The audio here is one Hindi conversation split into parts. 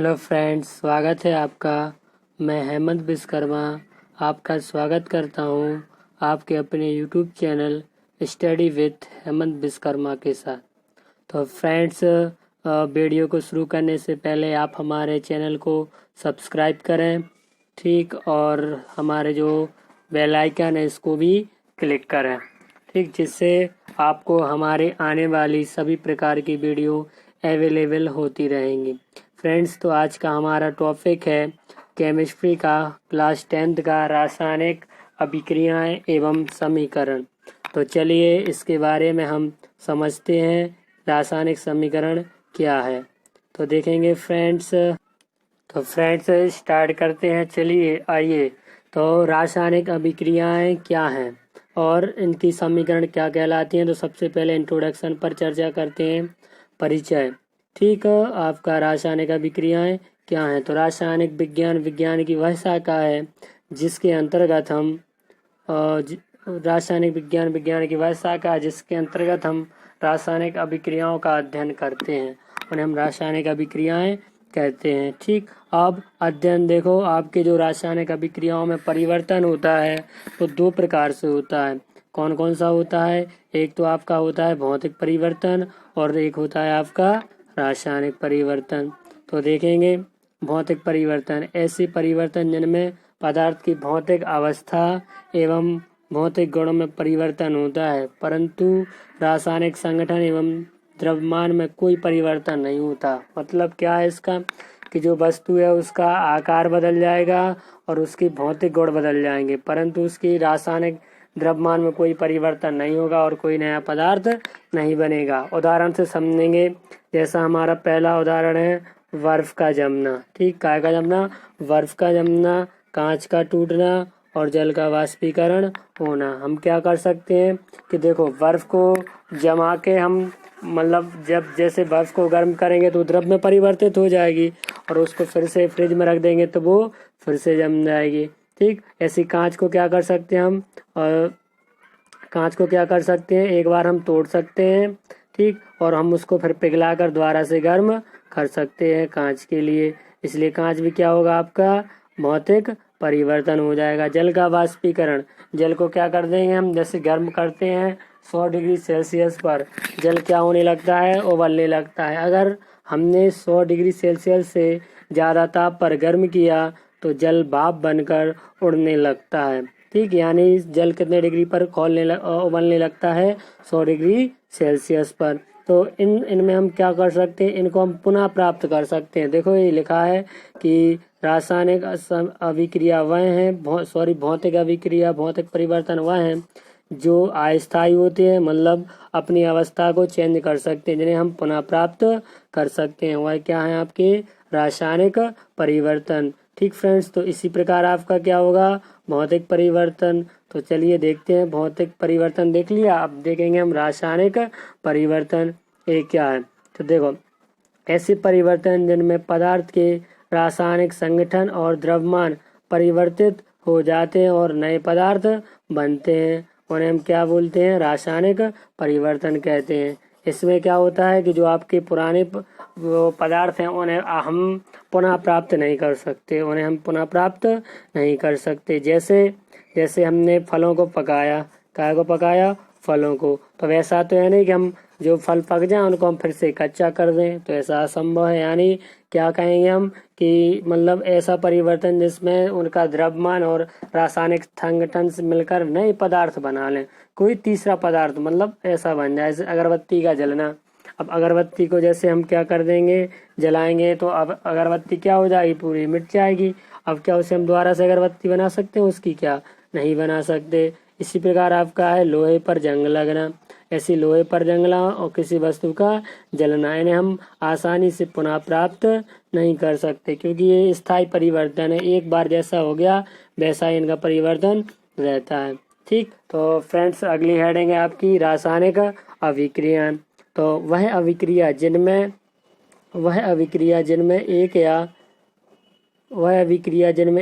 हेलो फ्रेंड्स, स्वागत है आपका। मैं हेमंत विश्वकर्मा आपका स्वागत करता हूं आपके अपने YouTube channel study with Hemant Vishwakarma के साथ। तो फ्रेंड्स, वीडियो को शुरू करने से पहले आप हमारे चैनल को सब्सक्राइब करें, ठीक, और हमारे जो बेल आइकन है इसको भी क्लिक करें, ठीक, जिससे आपको हमारे आने वाली सभी प्रकार की वीडियो अवेलेबल होती रहेंगी। फ्रेंड्स, तो आज का हमारा टॉपिक है केमिस्ट्री का क्लास 10th का रासायनिक अभिक्रियाएं एवं समीकरण। तो चलिए इसके बारे में हम समझते हैं रासायनिक समीकरण क्या है। तो देखेंगे फ्रेंड्स, स्टार्ट करते हैं। चलिए आइए, तो रासायनिक अभिक्रियाएं क्या हैं और इनकी समीकरण क्या कहलाती हैं। तो सबसे पहले इंट्रोडक्शन पर चर्चा करते हैं, परिचय। ठीक है, आपका रासायनिक अभिक्रियाएं क्या हैं। तो रासायनिक विज्ञान की वह शाखा है जिसके अंतर्गत हम रासायनिक विज्ञान की वह शाखा है जिसके अंतर्गत हम रासायनिक अभिक्रियाओं का अध्ययन करते हैं, उन्हें हम रासायनिक अभिक्रियाएं कहते हैं। ठीक, अब अध्ययन देखो, आपके जो रासायनिक अभिक्रियाओं में परिवर्तन होता है वो दो प्रकार से होता है। कौन कौन सा होता है? एक तो आपका होता है भौतिक परिवर्तन और एक होता है आपका रासायनिक परिवर्तन। तो देखेंगे, भौतिक परिवर्तन ऐसे परिवर्तन जिनमें पदार्थ की भौतिक अवस्था एवं भौतिक गुणों में परिवर्तन होता है, परंतु रासायनिक संगठन एवं द्रव्यमान में कोई परिवर्तन नहीं होता। मतलब क्या है इसका, कि जो वस्तु है उसका आकार बदल जाएगा और उसकी भौतिक गुण बदल जाएंगे, परंतु उसकी रासायनिक द्रव्यमान में कोई परिवर्तन नहीं होगा और कोई नया पदार्थ नहीं बनेगा। उदाहरण से समझेंगे, जैसा हमारा पहला उदाहरण है बर्फ का जमना। ठीक, काय का जमना? बर्फ का जमना, कांच का टूटना और जल का वाष्पीकरण होना। हम क्या कर सकते हैं कि देखो, बर्फ को जमा के हम मतलब जब जैसे बर्फ को गर्म करेंगे तो द्रव में परिवर्तित हो जाएगी और उसको फिर से फ्रिज में रख देंगे तो वो फिर से जम जाएगी। ठीक, ऐसी कांच को क्या कर सकते हैं हम, कांच को क्या कर सकते हैं, एक बार हम तोड़ सकते हैं, ठीक, और हम उसको फिर पिघलाकर दोबारा से गर्म कर सकते हैं कांच के लिए। इसलिए कांच भी क्या होगा, आपका भौतिक परिवर्तन हो जाएगा। जल का वाष्पीकरण, जल को क्या कर देंगे हम, जैसे गर्म करते हैं 100 डिग्री सेल्सियस पर, जल क्या होने लगता है, उबलने लगता है। अगर हमने 100 डिग्री सेल्सियस से ज़्यादा ताप पर गर्म किया तो जल भाप बनकर उड़ने लगता है। ठीक, यानी जल कितने डिग्री पर उबलने लगता है, 100 डिग्री सेल्सियस पर। तो इनमें हम क्या कर सकते हैं, इनको हम पुनः प्राप्त कर सकते हैं। देखो, ये लिखा है कि रासायनिक अभिक्रिया वह है, भौतिक अभिक्रिया, भौतिक परिवर्तन वह है जो अस्थायी होते हैं, मतलब अपनी अवस्था को चेंज कर सकते हैं, जिन्हें हम पुनः प्राप्त कर सकते हैं। वह क्या है, आपके रासायनिक परिवर्तन। ठीक फ्रेंड्स, तो इसी प्रकार आपका क्या होगा, भौतिक परिवर्तन। तो चलिए देखते हैं, भौतिक परिवर्तन देख लिया, अब देखेंगे हम रासायनिक परिवर्तन ये क्या है। तो देखो, ऐसे परिवर्तन जिनमें पदार्थ के रासायनिक संगठन और द्रव्यमान परिवर्तित हो जाते हैं और नए पदार्थ बनते हैं, उन्हें हम क्या बोलते हैं, रासायनिक परिवर्तन कहते हैं। इसमें क्या होता है कि जो आपके पुराने पदार्थ हैं उन्हें हम पुनः प्राप्त नहीं कर सकते, जैसे हमने फलों को पकाया, काय को पकाया, फलों को, तो वैसा तो है नहीं कि हम जो फल पक जाए उनको हम फिर से कच्चा कर दें, तो ऐसा असंभव है। यानी क्या कहेंगे हम कि मतलब ऐसा परिवर्तन जिसमें उनका द्रव्यमान और रासायनिक संगठन से मिलकर नए पदार्थ बना लें, कोई तीसरा पदार्थ, मतलब ऐसा बन जाए। जैसे अगरबत्ती का जलना, अब अगरबत्ती को जैसे हम क्या कर देंगे, जलाएंगे तो अब अगरबत्ती क्या हो जाएगी, पूरी मिट जाएगी। अब क्या उसे हम दोबारा से अगरबत्ती बना सकते हैं? उसकी क्या नहीं बना सकते। इसी प्रकार आपका है लोहे पर जंग लगना। ऐसी लोहे पर जंग लगना और किसी वस्तु का जलना, इन्हें हम आसानी से पुनः प्राप्त नहीं कर सकते, क्योंकि ये स्थायी परिवर्तन है, एक बार जैसा हो गया वैसा ही इनका परिवर्तन रहता है। ठीक, तो फ्रेंड्स, अगली हेडिंग है आपकी रासायनिक अभिक्रिया। तो वह अभिक्रिया जिनमें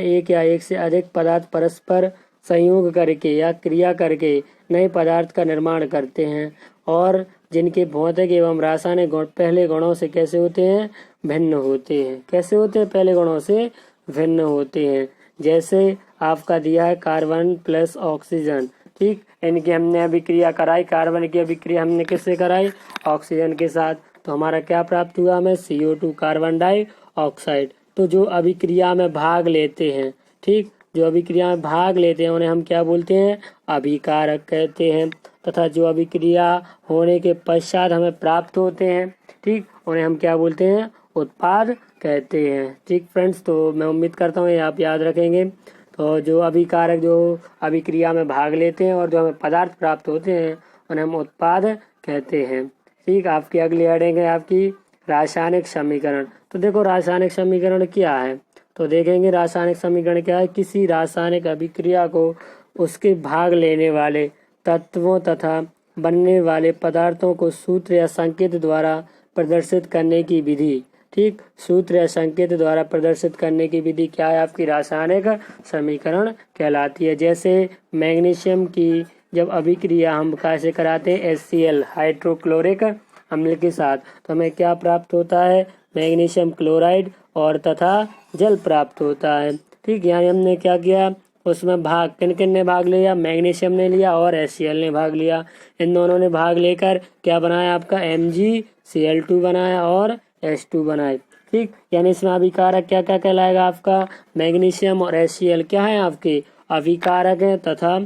एक या एक से अधिक पदार्थ परस्पर संयोग करके या क्रिया करके नए पदार्थ का निर्माण करते हैं और जिनके भौतिक एवं रासायनिक गुण पहले गुणों से कैसे होते हैं, भिन्न होते हैं। कैसे होते हैं, पहले गुणों से भिन्न होते हैं। जैसे आपका दिया है कार्बन प्लस ऑक्सीजन, ठीक, इनकी हमने अभिक्रिया कराई, कार्बन की अभिक्रिया हमने किससे कराई, ऑक्सीजन के साथ, तो हमारा क्या प्राप्त हुआ हमें, CO2 कार्बन डाइऑक्साइड। तो जो अभिक्रिया में भाग लेते हैं, ठीक, जो अभिक्रिया में भाग लेते हैं उन्हें हम क्या बोलते हैं, अभिकारक कहते हैं। तथा जो अभिक्रिया होने के पश्चात हमें प्राप्त होते हैं, ठीक, उन्हें हम क्या बोलते हैं, उत्पाद कहते हैं। ठीक फ्रेंड्स, तो मैं उम्मीद करता हूँ ये आप याद रखेंगे। तो जो अभिकारक जो अभिक्रिया में भाग लेते हैं और जो हमें पदार्थ प्राप्त होते हैं उन्हें हम उत्पाद कहते हैं। ठीक, आपकी अगली हेडिंग है आपकी रासायनिक समीकरण। तो देखो रासायनिक समीकरण क्या है, तो देखेंगे रासायनिक समीकरण क्या है, किसी रासायनिक अभिक्रिया को उसके भाग लेने वाले तत्वों तथा बनने वाले पदार्थों को सूत्र या संकेत द्वारा प्रदर्शित करने की विधि। ठीक, सूत्र या संकेत द्वारा प्रदर्शित करने की विधि क्या है, आपकी रासायनिक समीकरण कहलाती है। जैसे मैग्नीशियम की जब अभिक्रिया हम कैसे कराते हैं, HCl हाइड्रोक्लोरिक अम्ल के साथ, तो हमें क्या प्राप्त होता है, मैग्नीशियम क्लोराइड और तथा जल प्राप्त होता है। ठीक, यानी हमने क्या किया, उसमें भाग किन किन ने भाग लिया, मैग्नीशियम ने लिया और HCl ने भाग लिया। इन दोनों ने भाग लेकर क्या बनाया, आपका MgCl2 बनाया और H2 बनाए। ठीक, यानी इसमें अभिकारक क्या क्या कहलाएगा, आपका मैग्नीशियम और HCl क्या है, आपके अभिकारक है, तथा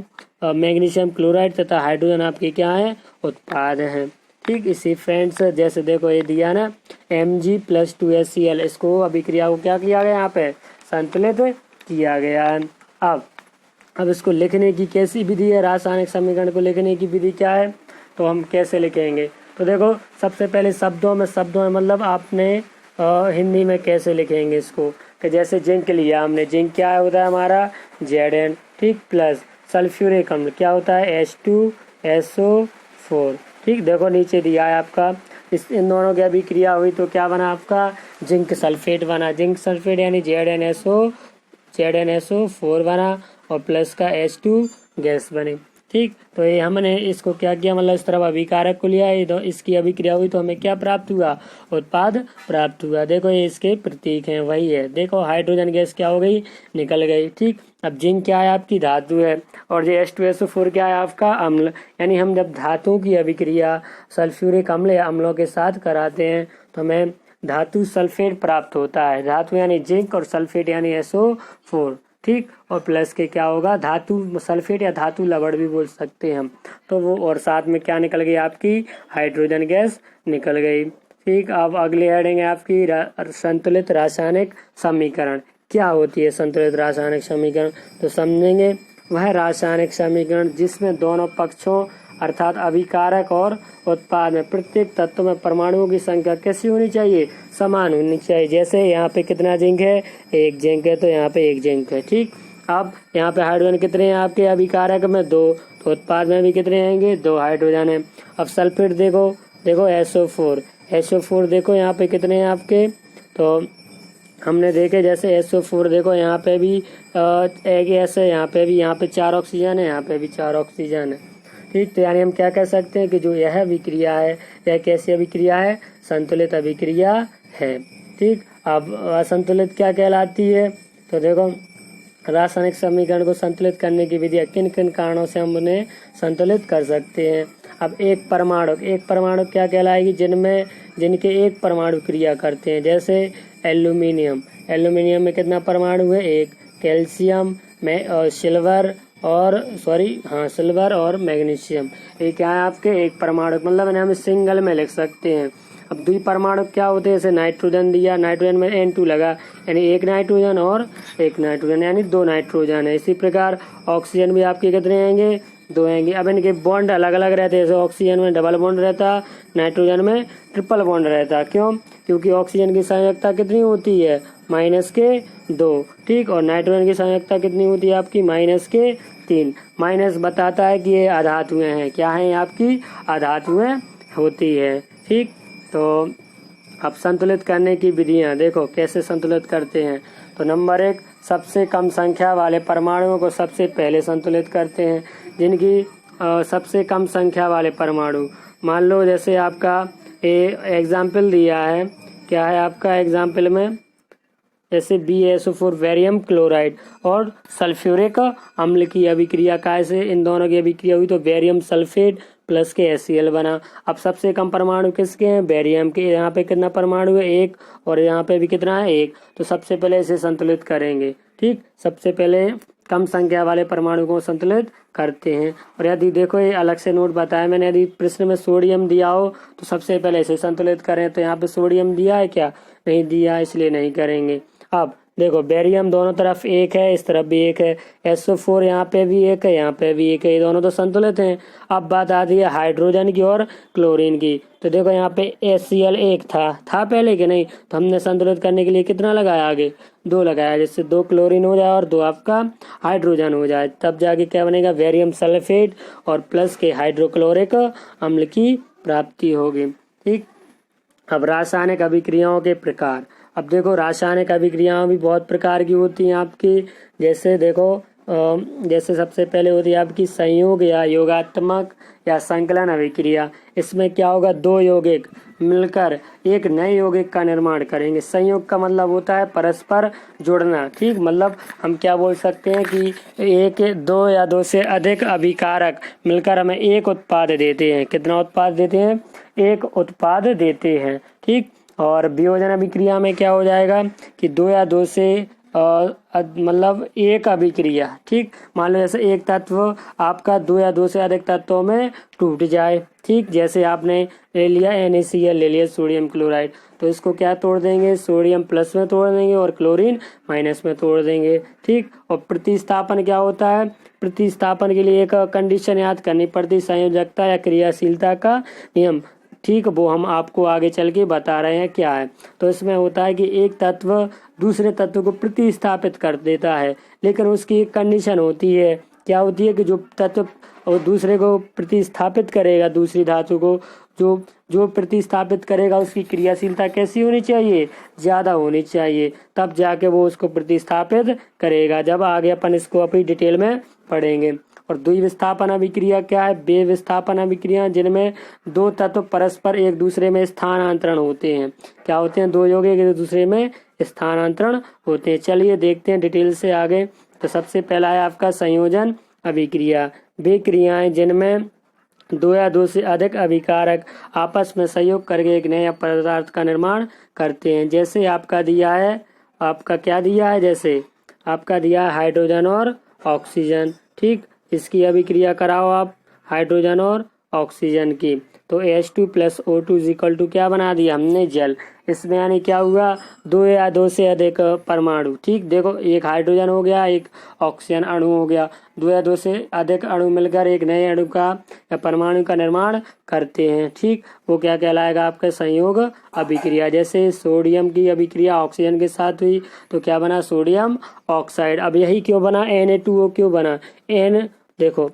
मैग्नीशियम क्लोराइड तथा हाइड्रोजन आपके क्या है, उत्पाद हैं। ठीक, इसी फ्रेंड्स जैसे देखो ये दिया ना Mg+2HCl, इसको अभिक्रिया को क्या किया गया, यहाँ पे संतुलित किया गया है। अब इसको लिखने की कैसी विधि है, रासायनिक समीकरण को लिखने की विधि क्या है, तो हम कैसे लिखेंगे, तो देखो सबसे पहले शब्दों में मतलब आपने हिंदी में कैसे लिखेंगे इसको, कि जैसे जिंक लिया हमने, जिंक क्या होता है हमारा Zn, ठीक, प्लस सल्फ्यूरिक अम्ल क्या होता है H2SO4। ठीक, देखो नीचे दिया है आपका, इन दोनों की अभिक्रिया हुई तो क्या बना, आपका जिंक सल्फेट बना, जिंक सल्फेट यानी ZnSO4 बना और प्लस का H2 गैस बने। ठीक, तो ये हमने इसको क्या किया, मतलब इस तरफ अभिकारक को लिया है, तो इसकी अभिक्रिया हुई तो हमें क्या प्राप्त हुआ, उत्पाद प्राप्त हुआ। देखो ये इसके प्रतीक हैं, वही है, देखो हाइड्रोजन गैस क्या हो गई, निकल गई। ठीक, अब जिंक क्या है, आपकी धातु है, और जो H2SO4 क्या है, आपका अम्ल। यानी हम जब धातुओं की अभिक्रिया सल्फ्यूरिक अम्ल या अम्लों के साथ कराते हैं तो हमें धातु सल्फेट प्राप्त होता है। धातु यानी जिंक और सल्फेट यानी SO4। ठीक, और प्लस के क्या होगा, धातु सल्फेट या धातु लवण भी बोल सकते हैं हम, तो वो, और साथ में क्या निकल गई, आपकी हाइड्रोजन गैस निकल गई। ठीक, अब अगली हेडिंग है आपकी संतुलित रासायनिक समीकरण। क्या होती है संतुलित रासायनिक समीकरण, तो समझेंगे, वह रासायनिक समीकरण जिसमें दोनों पक्षों अर्थात अभिकारक और उत्पाद में प्रत्येक तत्व में परमाणुओं की संख्या कैसी होनी चाहिए, समान होनी चाहिए। जैसे यहाँ पे कितना जिंक है, एक जिंक है, तो यहाँ पे एक जिंक है। ठीक, अब यहाँ पे हाइड्रोजन कितने हैं आपके अभिकारक में, 2, तो उत्पाद में भी कितने आएंगे, 2 हाइड्रोजन है। अब सल्फेट देखो SO4 देखो यहाँ पे कितने हैं आपके, तो हमने देखे जैसे SO4 देखो यहाँ पे भी एक गैस है, यहाँ पे भी, यहाँ पे 4 ऑक्सीजन है, यहाँ पे भी 4 ऑक्सीजन है। ठीक, तो यानी हम क्या कह सकते हैं कि जो यह अभिक्रिया है, यह कैसी अभिक्रिया है, संतुलित अभिक्रिया है। ठीक, अब असंतुलित क्या कहलाती है, तो देखो रासायनिक समीकरण को संतुलित करने की विधि, किन किन कारणों से हम उन्हें संतुलित कर सकते हैं। अब एक परमाणु क्या कहलाएगी, जिनके एक परमाणु क्रिया करते हैं। जैसे एल्यूमिनियम में कितना परमाणु है, एक, कैल्शियम में और सिल्वर और मैग्नीशियम, ये क्या है आपके एक परमाणु, मतलब इन्हें हम सिंगल में लिख सकते हैं। अब द्विपरमाणु क्या होते हैं, जैसे नाइट्रोजन दिया, नाइट्रोजन में N2 लगा, यानी एक नाइट्रोजन और एक नाइट्रोजन यानी 2 नाइट्रोजन है। इसी प्रकार ऑक्सीजन भी आपके कितने आएंगे, 2 आएंगे। अब इनके बॉन्ड अलग अलग रहते हैं, जैसे ऑक्सीजन में डबल बॉन्ड रहता, नाइट्रोजन में ट्रिपल बॉन्ड रहता। क्यों, क्योंकि ऑक्सीजन की संयोजकता कितनी होती है, -2। ठीक, और नाइट्रोजन की संयोजकता कितनी होती है आपकी, -3। माइनस बताता है कि ये अधातुएं हैं, क्या है आपकी, अधातुएं होती है। ठीक, तो अब संतुलित करने की विधियां देखो कैसे संतुलित करते हैं। तो नंबर 1, सबसे कम संख्या वाले परमाणुओं को सबसे पहले संतुलित करते हैं। जिनकी सबसे कम संख्या वाले परमाणु मान लो जैसे आपका एग्जाम्पल दिया है, क्या है आपका एग्जाम्पल में, जैसे BaSO4 बेरियम क्लोराइड और सल्फ्यूरिक अम्ल की अभिक्रिया कैसे इन दोनों की अभिक्रिया हुई, तो बेरियम सल्फेट प्लस के HCl बना। अब सबसे कम परमाणु किसके हैं, बेरियम के। यहाँ पे कितना परमाणु है, 1, और यहाँ पे भी कितना है, 1। तो सबसे पहले इसे संतुलित करेंगे। ठीक, सबसे पहले कम संख्या वाले परमाणु को संतुलित करते हैं। और यदि देखो ये अलग से नोट बताया मैंने, यदि प्रश्न में सोडियम दिया हो तो सबसे पहले इसे संतुलित करें। तो यहाँ पे सोडियम दिया है क्या, नहीं दिया, इसलिए नहीं करेंगे। अब देखो बेरियम दोनों तरफ 1 है, इस तरफ भी 1 है, SO4 यहाँ पे भी 1 है, यहाँ पे भी 1 है, ये दोनों तो संतुलित हैं। अब बात आती है हाइड्रोजन की और क्लोरीन की। तो देखो यहाँ पे HCl 1 था पहले कि नहीं, तो हमने संतुलित करने के लिए कितना लगाया, आगे 2 लगाया, जिससे 2 क्लोरीन हो जाए और 2 आपका हाइड्रोजन हो जाए। तब जाके क्या बनेगा, बेरियम सल्फेट और प्लस के हाइड्रोक्लोरिक अम्ल की प्राप्ति होगी। ठीक, अब रासायनिक अभिक्रियाओं के प्रकार। अब देखो रासायनिक अभिक्रियाएं भी बहुत प्रकार की होती हैं आपकी। जैसे देखो जैसे सबसे पहले होती है आपकी संयोग या योगात्मक या संकलन अभिक्रिया। इसमें क्या होगा, 2 यौगिक मिलकर एक नए यौगिक का निर्माण करेंगे। संयोग का मतलब होता है परस्पर जुड़ना। ठीक, मतलब हम क्या बोल सकते हैं कि 2 या 2 से अधिक अभिकारक मिलकर हमें एक उत्पाद देते हैं। कितना उत्पाद देते हैं, एक उत्पाद देते हैं। ठीक, और वियोजन अभिक्रिया में क्या हो जाएगा कि 2 या 2 से मतलब एक अभिक्रिया। ठीक, मान लो जैसे एक तत्व आपका 2 या 2 से अधिक तत्वों में टूट जाए। ठीक, जैसे आपने ले लिया NaCl ले लिया सोडियम क्लोराइड, तो इसको क्या तोड़ देंगे, सोडियम प्लस में तोड़ देंगे और क्लोरीन माइनस में तोड़ देंगे। ठीक, और प्रतिस्थापन क्या होता है, प्रतिस्थापन के लिए एक कंडीशन याद करनी पड़ती, संयोजकता या क्रियाशीलता का नियम। ठीक, वो हम आपको आगे चल के बता रहे हैं क्या है। तो इसमें होता है कि एक तत्व दूसरे तत्व को प्रतिस्थापित कर देता है, लेकिन उसकी एक कंडीशन होती है, क्या होती है कि जो तत्व और दूसरे को प्रतिस्थापित करेगा, दूसरी धातु को जो प्रतिस्थापित करेगा उसकी क्रियाशीलता कैसी होनी चाहिए, ज़्यादा होनी चाहिए, तब जाके वो उसको प्रतिस्थापित करेगा। जब आगे अपन इसको अपनी डिटेल में पढ़ेंगे। और द्विविस्थापन अभिक्रिया क्या है, वे विस्थापन अभिक्रिया जिनमें 2 तत्व परस्पर एक दूसरे में स्थानांतरण होते हैं। क्या होते हैं, 2 यौगिक एक दूसरे में स्थानांतरण होते हैं। चलिए देखते हैं डिटेल से आगे। तो सबसे पहला है आपका संयोजन अभिक्रिया। वे क्रियाएं जिनमें 2 या 2 से अधिक अभिकारक आपस में सहयोग करके एक नए पदार्थ का निर्माण करते हैं। जैसे आपका दिया है, आपका क्या दिया है, जैसे आपका दिया है हाइड्रोजन और ऑक्सीजन। ठीक, इसकी अभिक्रिया कराओ आप हाइड्रोजन और ऑक्सीजन की, तो H2 + O2 = क्या बना दिया हमने, जल। इसमें यानी क्या हुआ, 2 या 2 से अधिक परमाणु। ठीक, देखो एक हाइड्रोजन हो गया, एक ऑक्सीजन अणु हो गया, 2 या 2 से अधिक अणु मिलकर एक नए अणु का या परमाणु का निर्माण करते हैं। ठीक, वो क्या कहलाएगा, आपका संयोग अभिक्रिया। जैसे सोडियम की अभिक्रिया ऑक्सीजन के साथ हुई तो क्या बना, सोडियम ऑक्साइड। अब यही क्यों बना, Na2O क्यों बना, देखो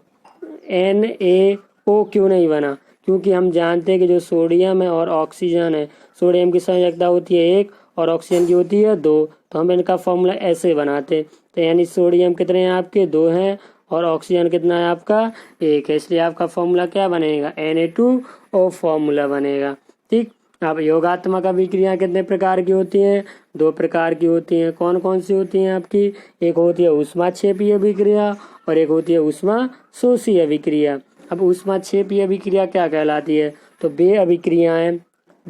NaO क्यों नहीं बना, क्योंकि हम जानते हैं कि जो सोडियम है और ऑक्सीजन है, सोडियम की संयोजकता होती है 1 और ऑक्सीजन की होती है 2, तो हम इनका फॉर्मूला ऐसे बनाते। तो यानी सोडियम कितने हैं आपके, 2 हैं, और ऑक्सीजन कितना है आपका, 1 है, इसलिए आपका फॉर्मूला क्या बनेगा, Na2O फॉर्मूला बनेगा। ठीक, अब योगात्मक अभिक्रिया कितने प्रकार की होती हैं, 2 प्रकार की होती हैं। कौन कौन सी होती हैं आपकी, एक होती है ऊष्माक्षेपीय अभिक्रिया और एक होती है ऊष्मा शोषी अभिक्रिया। अब ऊष्माक्षेपीय अभिक्रिया क्या कहलाती है, तो वे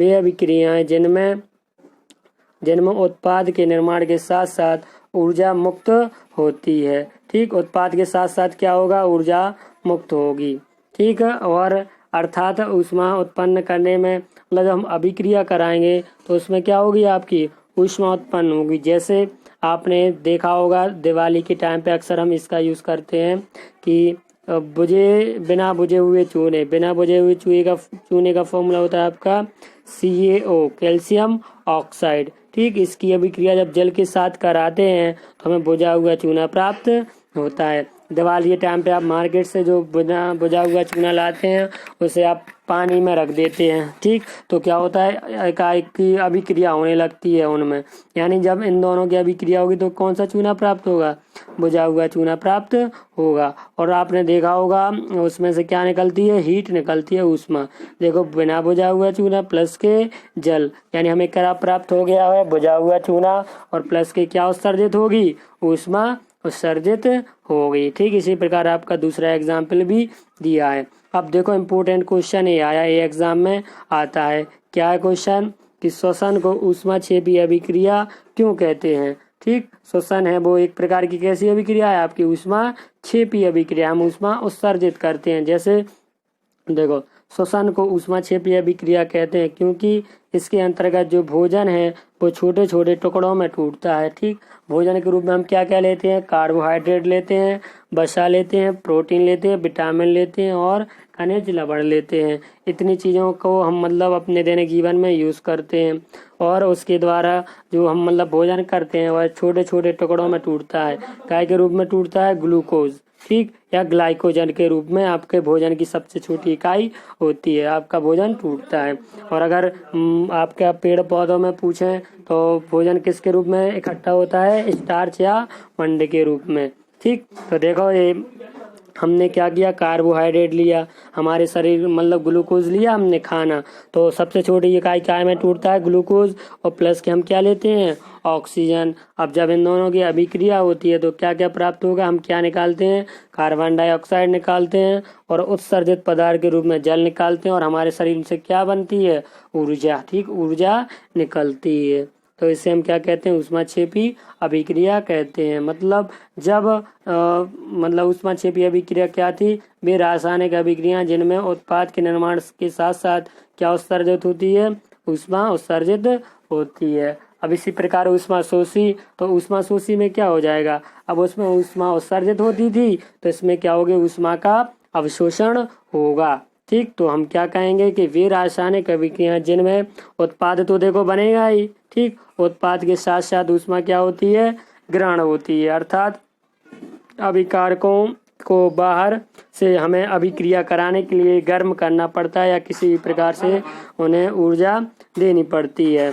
अभिक्रियाएं जिनमें उत्पाद के निर्माण के साथ साथ ऊर्जा मुक्त होती है। ठीक, उत्पाद के साथ साथ क्या होगा, ऊर्जा मुक्त होगी। ठीक है, और अर्थात ऊष्मा उत्पन्न करने में, मतलब जब हम अभिक्रिया कराएंगे तो उसमें क्या होगी, आपकी ऊष्मा उत्पन्न होगी। जैसे आपने देखा होगा दिवाली के टाइम पे अक्सर हम इसका यूज़ करते हैं कि बिना बुझे हुए चूने का फॉर्मूला होता है आपका CaO, कैल्शियम ऑक्साइड। ठीक, इसकी अभिक्रिया जब जल के साथ कराते हैं तो हमें बुझा हुआ चूना प्राप्त होता है। दिवाली के टाइम पे आप मार्केट से जो बुझा हुआ चूना लाते हैं उसे आप पानी में रख देते हैं, ठीक। तो क्या होता है, एकाएक की अभिक्रिया होने लगती है उनमें, यानी जब इन दोनों की अभिक्रिया होगी तो कौन सा चूना प्राप्त होगा, बुझा हुआ चूना प्राप्त होगा। और आपने देखा होगा उसमें से क्या निकलती है, हीट निकलती है, ऊष्मा। देखो बिना बुझा हुआ चूना प्लस के जल, यानी हमें क्या प्राप्त हो गया है, बुझा हुआ चूना, और प्लस के क्या उत्सर्जित होगी, ऊष्मा उत्सर्जित हो गई, ठीक। इसी प्रकार आपका दूसरा एग्जाम्पल भी दिया है। अब देखो इम्पोर्टेंट क्वेश्चन ये आया, ये एग्जाम में आता है। क्या है क्वेश्चन, कि श्वसन को ऊष्माक्षेपी अभिक्रिया क्यों कहते हैं, ठीक। श्वसन है वो एक प्रकार की कैसी अभिक्रिया है, आपकी ऊष्माक्षेपी अभिक्रिया, हम ऊष्मा उत्सर्जित करते हैं। जैसे देखो श्वसन को ऊष्माक्षेपी अभिक्रिया कहते हैं क्योंकि इसके अंतर्गत जो भोजन है वो छोटे छोटे टुकड़ों में टूटता है, ठीक। भोजन के रूप में हम क्या क्या लेते हैं, कार्बोहाइड्रेट लेते हैं, वसा लेते हैं, प्रोटीन लेते हैं, विटामिन लेते हैं और खनिज लवण लेते हैं। इतनी चीज़ों को हम मतलब अपने दैनिक जीवन में यूज़ करते हैं, और उसके द्वारा जो हम मतलब भोजन करते हैं वह छोटे छोटे टुकड़ों में टूटता है। काय के रूप में टूटता है, ग्लूकोज, ठीक, या ग्लाइकोजन के रूप में आपके भोजन की सबसे छोटी इकाई होती है, आपका भोजन टूटता है। और अगर आपके पेड़ पौधों में पूछें तो भोजन किसके रूप में इकट्ठा होता है, स्टार्च या मंड के रूप में, ठीक। तो देखो ये हमने क्या किया, कार्बोहाइड्रेट लिया, हमारे शरीर मतलब ग्लूकोज लिया हमने खाना, तो सबसे छोटी इकाई क्या में टूटता है, ग्लूकोज, और प्लस के हम क्या लेते हैं, ऑक्सीजन। अब जब इन दोनों की अभिक्रिया होती है तो क्या क्या प्राप्त होगा, हम क्या निकालते हैं, कार्बन डाइऑक्साइड निकालते हैं, और उत्सर्जित पदार्थ के रूप में जल निकालते हैं, और हमारे शरीर से क्या बनती है, ऊर्जा, ठीक, ऊर्जा निकलती है। तो इसे हम क्या कहते हैं, ऊष्माक्षेपी अभिक्रिया कहते हैं। मतलब जब मतलब ऊष्माक्षेपी अभिक्रिया क्या थी, वे रासायनिक अभिक्रिया जिनमें उत्पाद के निर्माण के साथ साथ क्या उत्सर्जित होती है, ऊष्मा उत्सर्जित होती है। अब इसी प्रकार ऊष्मा शोषी, तो ऊष्मा शोषी में क्या हो जाएगा, अब उसमें ऊष्मा उत्सर्जित होती थी तो इसमें क्या होगी, ऊष्मा का अवशोषण होगा, ठीक। तो हम क्या कहेंगे कि वे रासायनिक अभिक्रिया जिनमें उत्पाद तो देखो बनेगा ही, ठीक, उत्पाद के साथ साथ ऊष्मा क्या होती है, ग्रहण होती है, अर्थात अभिकारकों को बाहर से हमें अभिक्रिया कराने के लिए गर्म करना पड़ता है या किसी प्रकार से उन्हें ऊर्जा देनी पड़ती है।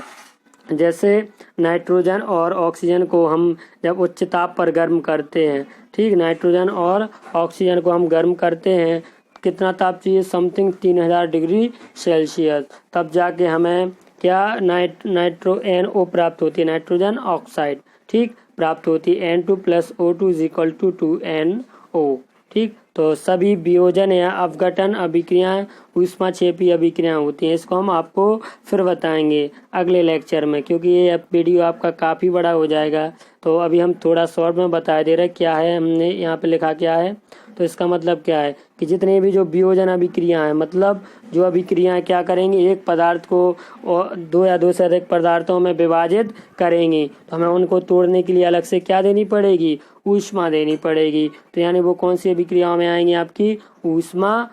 जैसे नाइट्रोजन और ऑक्सीजन को हम जब उच्च ताप पर गर्म करते हैं, ठीक, नाइट्रोजन और ऑक्सीजन को हम गर्म करते हैं, कितना ताप चाहिए, समथिंग 3000 डिग्री सेल्सियस, तब जाके हमें क्या नाइट्रो NO प्राप्त होती है, नाइट्रोजन ऑक्साइड, ठीक, प्राप्त होती है। N2 + O2 = 2NO, ठीक। तो सभी वियोजन या अपघटन अभिक्रियाएं ऊष्माक्षेपी अभिक्रियाएं होती हैं। इसको हम आपको फिर बताएंगे अगले लेक्चर में, क्योंकि ये वीडियो आपका काफ़ी बड़ा हो जाएगा। तो अभी हम थोड़ा शॉर्ट में बता दे रहे क्या है, हमने यहाँ पे लिखा क्या है। तो इसका मतलब क्या है कि जितने भी जो वियोजन अभिक्रिया हैं, मतलब जो अभिक्रियाएं क्या करेंगी, एक पदार्थ को दो या दो से अधिक पदार्थों में विभाजित करेंगी, तो हमें उनको तोड़ने के लिए अलग से क्या देनी पड़ेगी, ऊष्मा देनी पड़ेगी। तो यानी वो कौन सी अभिक्रियाओं में आएंगी, आपकी ऊष्मा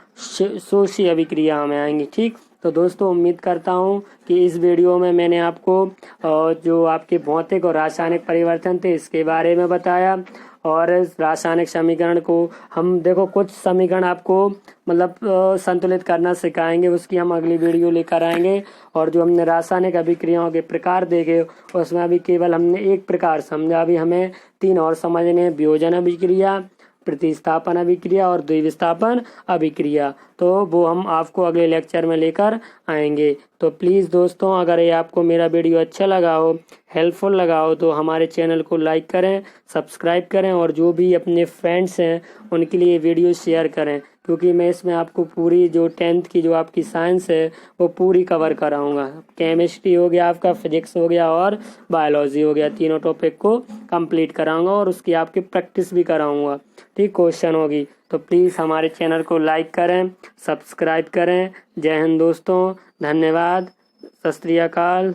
शोषी अभिक्रियाओं में आएंगी, ठीक। तो दोस्तों उम्मीद करता हूँ कि इस वीडियो में मैंने आपको जो आपके भौतिक और रासायनिक परिवर्तन थे इसके बारे में बताया, और रासायनिक समीकरण को हम देखो कुछ समीकरण आपको मतलब संतुलित करना सिखाएंगे, उसकी हम अगली वीडियो लेकर आएंगे। और जो हमने रासायनिक अभिक्रियाओं के प्रकार देखे उसमें अभी केवल हमने एक प्रकार समझा, अभी हमें 3 और समझने, वियोजन अभिक्रिया, प्रतिस्थापन अभिक्रिया और द्विविस्थापन अभिक्रिया। तो वो हम आपको अगले लेक्चर में लेकर आएंगे। तो प्लीज़ दोस्तों, अगर ये आपको मेरा वीडियो अच्छा लगा हो, हेल्पफुल लगा हो, तो हमारे चैनल को लाइक करें, सब्सक्राइब करें, और जो भी अपने फ्रेंड्स हैं उनके लिए वीडियो शेयर करें, क्योंकि मैं इसमें आपको पूरी जो 10th की जो आपकी साइंस है वो पूरी कवर कराऊंगा। केमिस्ट्री हो गया आपका, फिजिक्स हो गया और बायोलॉजी हो गया, तीनों टॉपिक को कंप्लीट कराऊंगा और उसकी आपकी प्रैक्टिस भी कराऊंगा, ठीक, क्वेश्चन होगी। तो प्लीज़ हमारे चैनल को लाइक करें, सब्सक्राइब करें। जय हिंद दोस्तों, धन्यवाद, सत श्री अकाल।